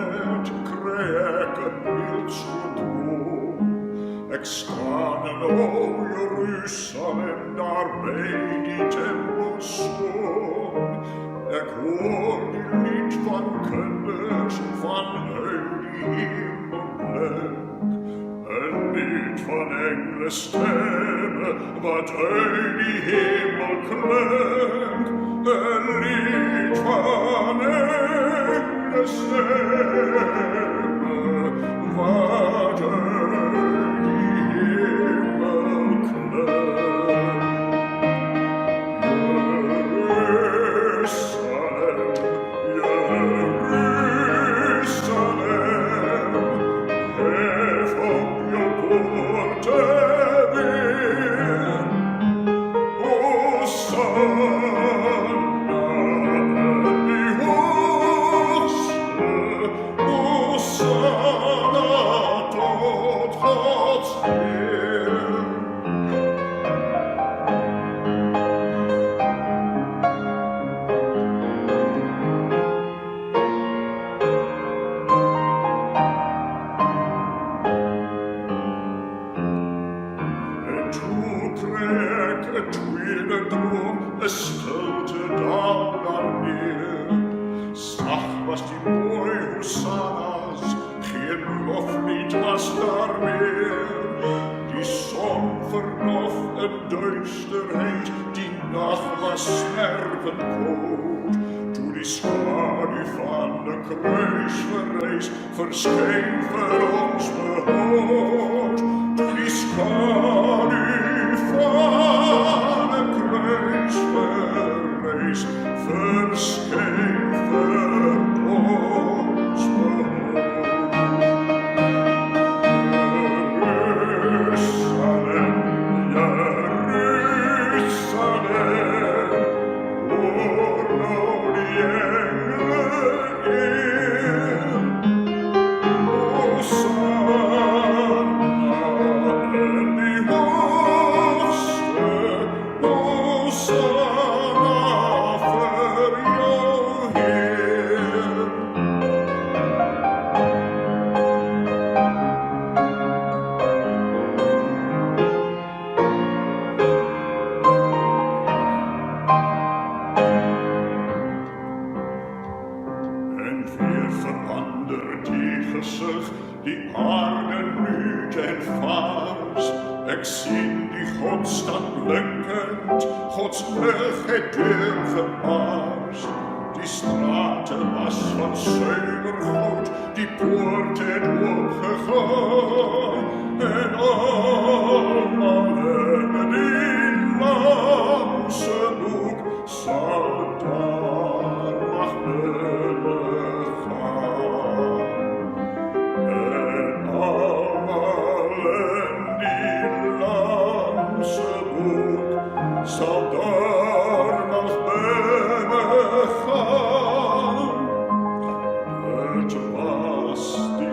et creecem ilscum tuum, extanen o Jerusalem dar bei die tempel stond, ek hoor die lied van kinders van uit die hemel blik, een lied van engele stemme wat uit die hemel klinkt, een lied van engele stemme wat uit die hemel klinkt. Stilte dan neer, zacht was die mooi Hosanna's, geen loflied was daar meer. Die zon verdof een duisterheid, die nacht was snervend koud. Toen die schaduw van de kruis verrees, verscheen voor ons behoud. Toen die schaduw van de kruis verrees, verscheen voor ons behoud. Jerusalem, Jerusalem, hoor nou die engelen eer. Hosanna in die hoogste, Hosanna voor jou, Heer. En weer verandert die gezicht, die aarde nu ten vaars. Ik zie die Godstad blinkend, Gods lucht het doorgepaars. Die straten was van zuivergoud, die poort het opgegaan. En allemaal in die lamse boek zal daar mag binnen gaan. En allemaal in die lamse boek zal daar nog binnen gaan. Het was die